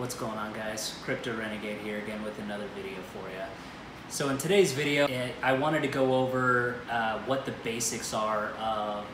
What's going on, guys? Crypto Renegade here again with another video for you. So in today's video, I wanted to go over what the basics are of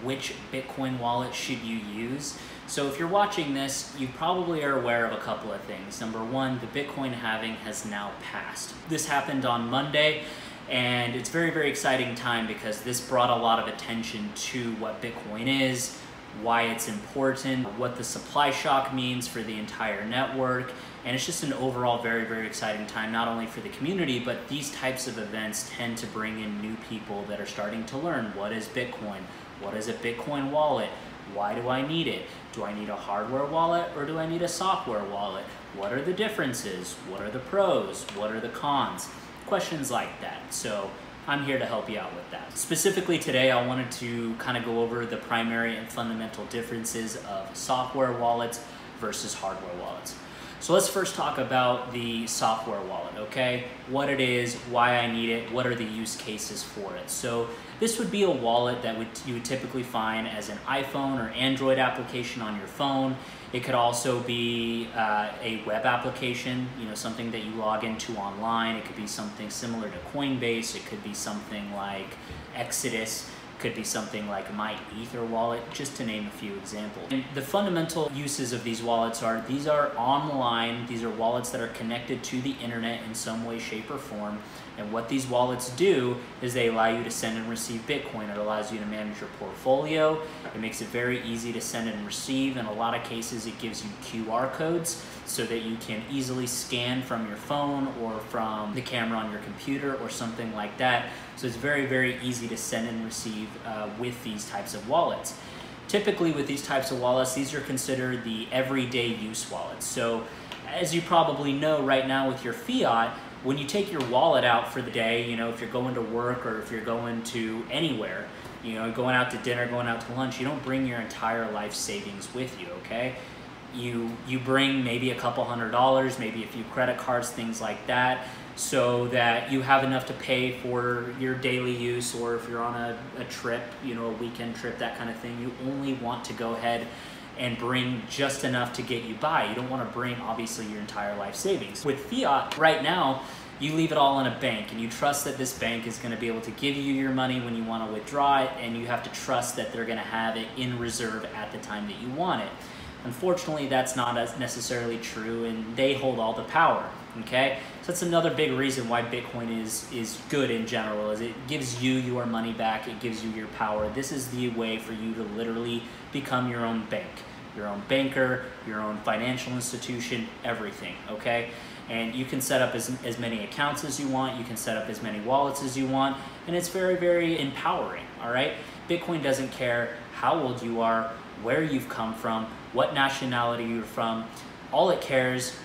which Bitcoin wallet should you use. So if you're watching this, you probably are aware of a couple of things. Number one, the Bitcoin halving has now passed. This happened on Monday, and it's a very, very exciting time because this brought a lot of attention to what Bitcoin is, why it's important, what the supply shock means for the entire network, and it's just an overall very, very exciting time, not only for the community, but these types of events tend to bring in new people that are starting to learn what is Bitcoin, what is a Bitcoin wallet, why do I need it, do I need a hardware wallet or do I need a software wallet, what are the differences, what are the pros, what are the cons, questions like that. So I'm here to help you out with that. Specifically today, I wanted to kind of go over the primary and fundamental differences of software wallets versus hardware wallets. So let's first talk about the software wallet, okay? What it is, why I need it, what are the use cases for it. So this would be a wallet that you would typically find as an iPhone or Android application on your phone. It could also be a web application, something that you log into online. It could be something similar to Coinbase. It could be something like Exodus. It could be something like my Ether wallet, just to name a few examples. And the fundamental uses of these wallets are, these are online. These are wallets that are connected to the internet in some way, shape, or form. And what these wallets do is they allow you to send and receive Bitcoin. It allows you to manage your portfolio. It makes it very easy to send and receive. In a lot of cases, it gives you QR codes so that you can easily scan from your phone or from the camera on your computer or something like that. So it's very, very easy to send and receive with these types of wallets. Typically with these types of wallets, these are considered the everyday use wallets. So as you probably know right now with your fiat, when you take your wallet out for the day, if you're going to work or if you're going to anywhere, going out to dinner, going out to lunch, you don't bring your entire life savings with you, okay? You bring maybe a couple $100, maybe a few credit cards, things like that, so that you have enough to pay for your daily use, or if you're on a trip, a weekend trip, that kind of thing, you only want to go ahead and bring just enough to get you by. You don't want to bring, obviously, your entire life savings. With fiat, right now, you leave it all in a bank, and you trust that this bank is going to be able to give you your money when you want to withdraw it, and you have to trust that they're going to have it in reserve at the time that you want it. Unfortunately, that's not as necessarily true, and they hold all the power, okay? So that's another big reason why Bitcoin is good in general, is it gives you your money back, it gives you your power. This is the way for you to literally become your own bank, your own banker, your own financial institution, everything, okay? And you can set up as many accounts as you want, you can set up as many wallets as you want, and it's very, very empowering, all right? Bitcoin doesn't care how old you are, where you've come from, what nationality you're from. All it cares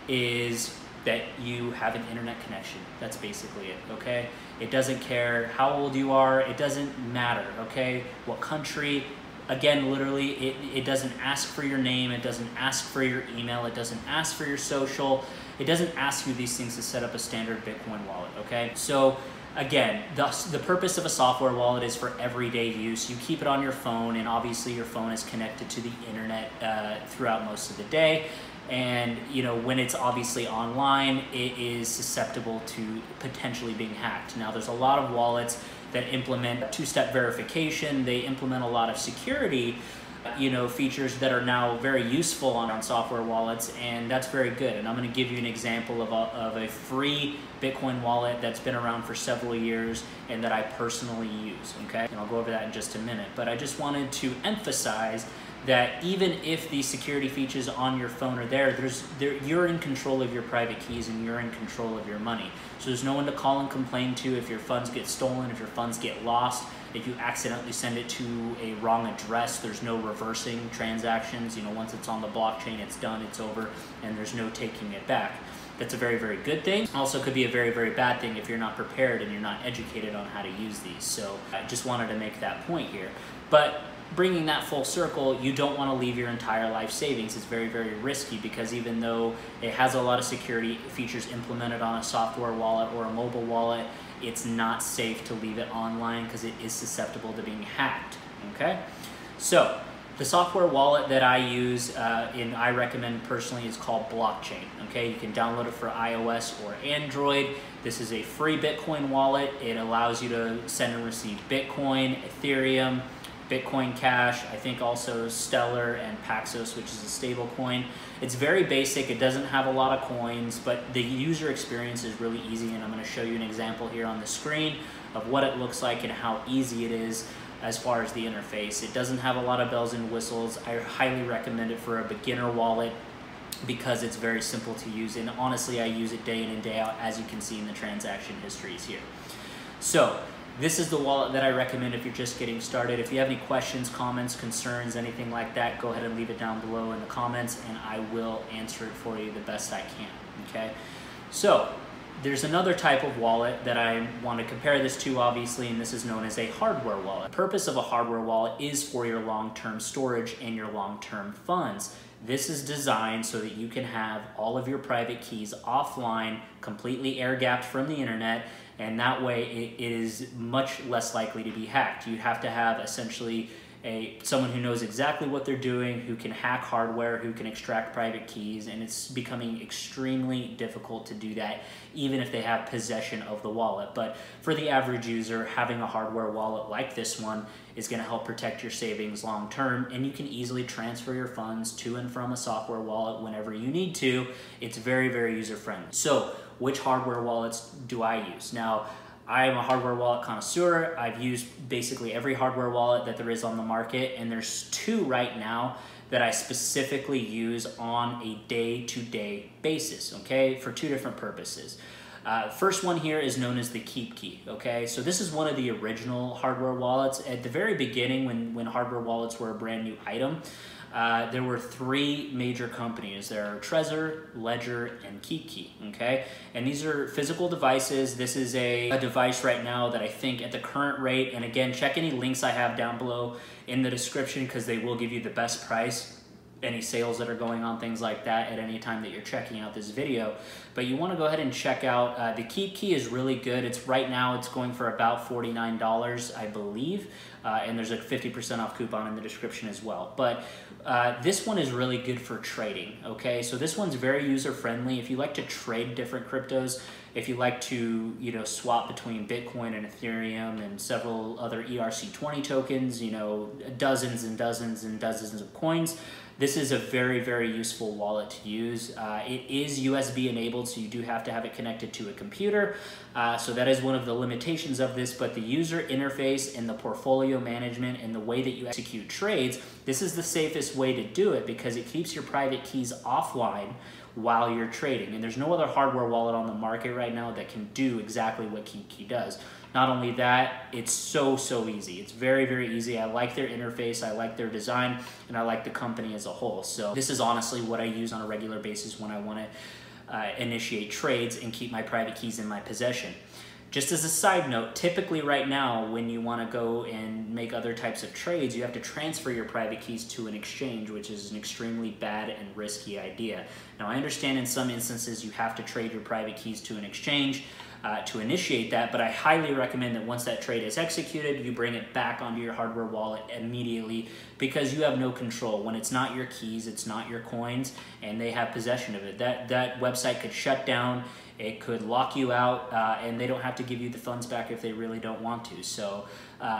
is that you have an internet connection. That's basically it, okay? It doesn't care how old you are, it doesn't matter, okay? What country. Again, literally, it doesn't ask for your name, it doesn't ask for your email, it doesn't ask for your social, it doesn't ask you these things to set up a standard Bitcoin wallet, okay? So again, the purpose of a software wallet is for everyday use. You keep it on your phone, and obviously your phone is connected to the internet throughout most of the day. And when it's obviously online, it is susceptible to potentially being hacked. Now, there's a lot of wallets that implement two-step verification. They implement a lot of security features that are now very useful on software wallets, and that's very good. And I'm going to give you an example of a free Bitcoin wallet that's been around for several years and that I personally use, okay? And I'll go over that in just a minute. But I just wanted to emphasize that even if the security features on your phone are there, you're in control of your private keys and you're in control of your money. So there's no one to call and complain to if your funds get stolen, if your funds get lost, if you accidentally send it to a wrong address. There's no reversing transactions. Once it's on the blockchain, it's done, it's over, and there's no taking it back. That's a very, very good thing. Also could be a very, very bad thing if you're not prepared and you're not educated on how to use these. So I just wanted to make that point here. But bringing that full circle, you don't want to leave your entire life savings. It's very, very risky, because even though it has a lot of security features implemented on a software wallet or a mobile wallet, it's not safe to leave it online because it is susceptible to being hacked, okay? So The software wallet that I use and I recommend personally is called Blockchain. Okay, you can download it for iOS or Android. This is a free Bitcoin wallet. It allows you to send and receive Bitcoin, Ethereum, Bitcoin Cash, I think also Stellar and Paxos, which is a stable coin. It's very basic. It doesn't have a lot of coins, but the user experience is really easy, and I'm going to show you an example here on the screen of what it looks like and how easy it is as far as the interface. It doesn't have a lot of bells and whistles. I highly recommend it for a beginner wallet because it's very simple to use, and honestly I use it day in and day out, as you can see in the transaction histories here. So this is the wallet that I recommend if you're just getting started. If you have any questions, comments, concerns, anything like that, go ahead and leave it down below in the comments and I will answer it for you the best I can, okay? So there's another type of wallet that I want to compare this to, obviously, and this is known as a hardware wallet. The purpose of a hardware wallet is for your long-term storage and your long-term funds. This is designed so that you can have all of your private keys offline, completely air-gapped from the internet, and that way it is much less likely to be hacked. You have to have essentially someone who knows exactly what they're doing, who can hack hardware, who can extract private keys, and it's becoming extremely difficult to do that even if they have possession of the wallet. But for the average user, having a hardware wallet like this one is going to help protect your savings long term, and you can easily transfer your funds to and from a software wallet whenever you need to. It's very, very user friendly. So which hardware wallets do I use? Now, I am a hardware wallet connoisseur. I've used basically every hardware wallet that there is on the market, and there's two right now that I specifically use on a day-to-day basis, okay, for two different purposes. First one here is known as the KeyKey, okay? So this is one of the original hardware wallets. At the very beginning, when hardware wallets were a brand new item, there were three major companies. There are Trezor, Ledger, and KeyKey, okay? And these are physical devices. This is a device right now that I think at the current rate, and again, check any links I have down below in the description because they will give you the best price, any sales that are going on, things like that at any time that you're checking out this video. But you want to go ahead and check out the KeyKey is really good. It's right now it's going for about $49, I believe, and there's a 50% off coupon in the description as well. But this one is really good for trading, okay? So this one's very user friendly. If you like to trade different cryptos, if you like to, you know, swap between Bitcoin and Ethereum and several other ERC20 tokens, you know, dozens and dozens and dozens of coins, this is a very, very useful wallet to use. It is USB enabled, so you do have to have it connected to a computer. So that is one of the limitations of this, but the user interface and the portfolio management and the way that you execute trades, this is the safest way to do it because it keeps your private keys offline while you're trading. And there's no other hardware wallet on the market right now that can do exactly what KeyKey does. Not only that, it's so easy. It's very, very easy. I like their interface, I like their design, and I like the company as a whole. So this is honestly what I use on a regular basis when I want to initiate trades and keep my private keys in my possession. Just as a side note, typically right now when you want to go and make other types of trades, you have to transfer your private keys to an exchange, which is an extremely bad and risky idea. Now I understand in some instances you have to trade your private keys to an exchange to initiate that, but I highly recommend that once that trade is executed, you bring it back onto your hardware wallet immediately because you have no control. When it's not your keys, it's not your coins, and they have possession of it. That website could shut down, it could lock you out, and they don't have to give you the funds back if they really don't want to. So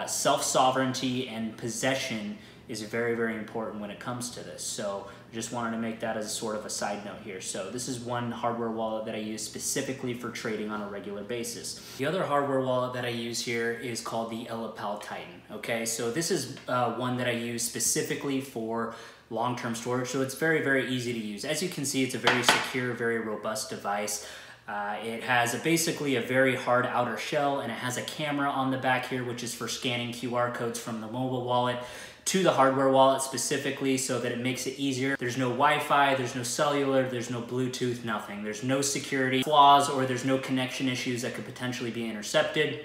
self-sovereignty and possession is very, very important when it comes to this. So I just wanted to make that as a sort of a side note here. So this is one hardware wallet that I use specifically for trading on a regular basis. The other hardware wallet that I use here is called the LOCKUP Titan. Okay, so this is one that I use specifically for long-term storage. So it's very, very easy to use. As you can see, it's a very secure, very robust device. It has basically a very hard outer shell, and it has a camera on the back here, which is for scanning QR codes from the mobile wallet to the hardware wallet specifically so that it makes it easier. There's no Wi-Fi, there's no cellular, there's no Bluetooth, nothing. There's no security flaws or there's no connection issues that could potentially be intercepted.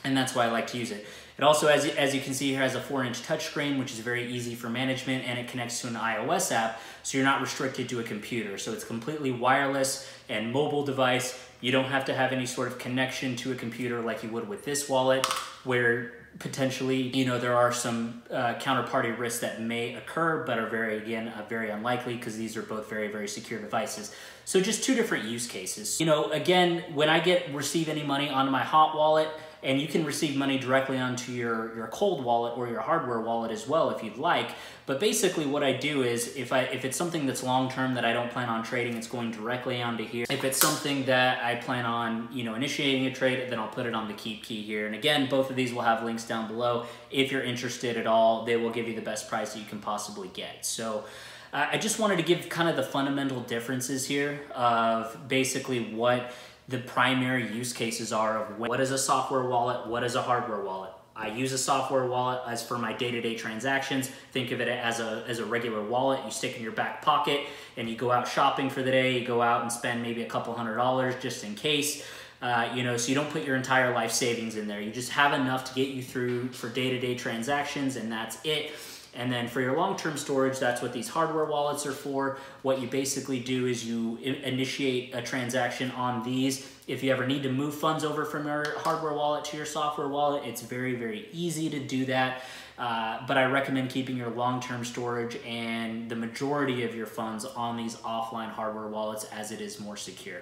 and that's why I like to use it. It also, as you can see here, has a 4-inch touchscreen, which is very easy for management, and it connects to an iOS app, so you're not restricted to a computer. So it's completely wireless and mobile device. You don't have to have any sort of connection to a computer like you would with this wallet, where potentially, you know, there are some counterparty risks that may occur, but are very unlikely, because these are both very, very secure devices. So just two different use cases. You know, again, when I receive any money onto my hot wallet, and you can receive money directly onto your cold wallet or your hardware wallet as well if you'd like. But basically what I do is, if it's something that's long-term that I don't plan on trading, it's going directly onto here. If it's something that I plan on, you know, initiating a trade, then I'll put it on the KeyKey here. And again, both of these will have links down below. If you're interested at all, they will give you the best price that you can possibly get. So I just wanted to give kind of the fundamental differences here of basically what the primary use cases are of what is a software wallet, what is a hardware wallet. I use a software wallet as for my day-to-day transactions. Think of it as a regular wallet you stick in your back pocket, and you go out shopping for the day, you go out and spend maybe a couple $100 just in case. You know, so you don't put your entire life savings in there. You just have enough to get you through for day-to-day transactions, and that's it. And then for your long-term storage, that's what these hardware wallets are for. What you basically do is you initiate a transaction on these. If you ever need to move funds over from your hardware wallet to your software wallet, it's very, very easy to do that. But I recommend keeping your long-term storage and the majority of your funds on these offline hardware wallets, as it is more secure.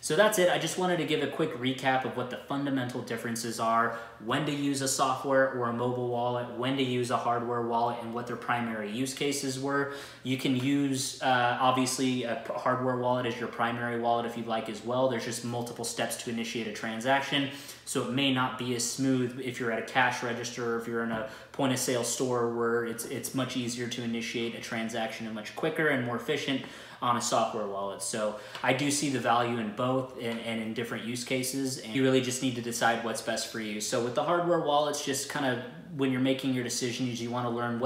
So that's it. I just wanted to give a quick recap of what the fundamental differences are, when to use a software or a mobile wallet, when to use a hardware wallet, and what their primary use cases were. You can use, obviously, a hardware wallet as your primary wallet if you'd like as well. There's just multiple steps to initiate a transaction, so it may not be as smooth if you're at a cash register or if you're in a point-of-sale store, where it's much easier to initiate a transaction and much quicker and more efficient on a software wallet. So I do see the value in both and in different use cases, and you really just need to decide what's best for you. So with the hardware wallets, just kind of when you're making your decisions, you want to learn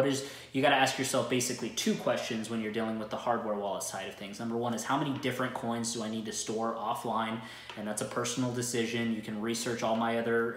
you got to ask yourself basically two questions when you're dealing with the hardware wallet side of things. Number one is, how many different coins do I need to store offline? And that's a personal decision. You can research all my other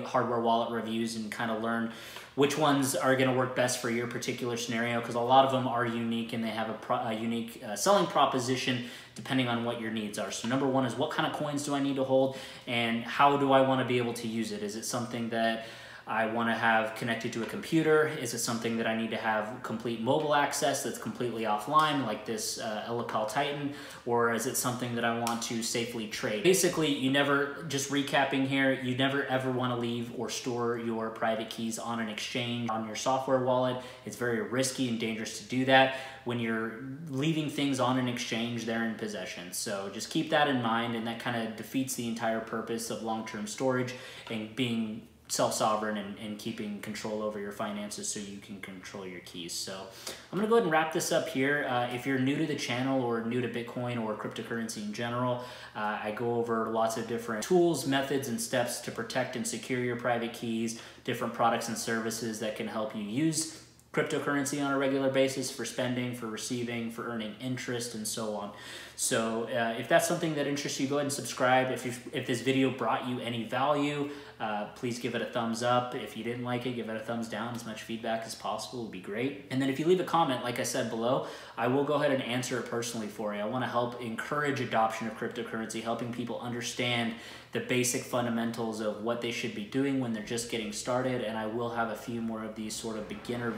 hardware wallet reviews and kind of learn which ones are going to work best for your particular scenario, because a lot of them are unique and they have a unique selling proposition depending on what your needs are. So number one is, what kind of coins do I need to hold, and how do I want to be able to use it? Is it something that I want to have connected to a computer? Is it something that I need to have complete mobile access that's completely offline, like this LOCKUP Titan? Or is it something that I want to safely trade? Basically, just recapping here, you never ever want to leave or store your private keys on an exchange on your software wallet. It's very risky and dangerous to do that. When you're leaving things on an exchange, they're in possession. So just keep that in mind, and that kind of defeats the entire purpose of long-term storage and being self-sovereign and keeping control over your finances so you can control your keys. So I'm gonna go ahead and wrap this up here. If you're new to the channel or new to Bitcoin or cryptocurrency in general, I go over lots of different tools, methods, and steps to protect and secure your private keys, different products and services that can help you use cryptocurrency on a regular basis for spending, for receiving, for earning interest, and so on. So if that's something that interests you, go ahead and subscribe. If this video brought you any value, please give it a thumbs up. If you didn't like it, give it a thumbs down. As much feedback as possible would be great. And then if you leave a comment, like I said below, I will go ahead and answer it personally for you. I want to help encourage adoption of cryptocurrency, helping people understand the basic fundamentals of what they should be doing when they're just getting started. And I will have a few more of these sort of beginner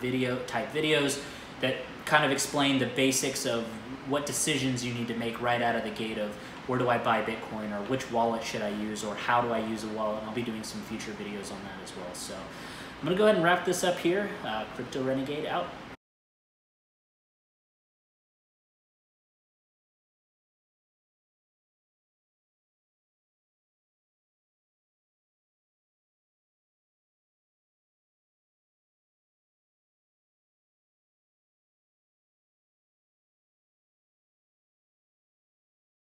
type videos that kind of explain the basics of what decisions you need to make right out of the gate of where do I buy Bitcoin, or which wallet should I use, or how do I use a wallet. And I'll be doing some future videos on that as well. So I'm gonna go ahead and wrap this up here. Crypto Renegade out.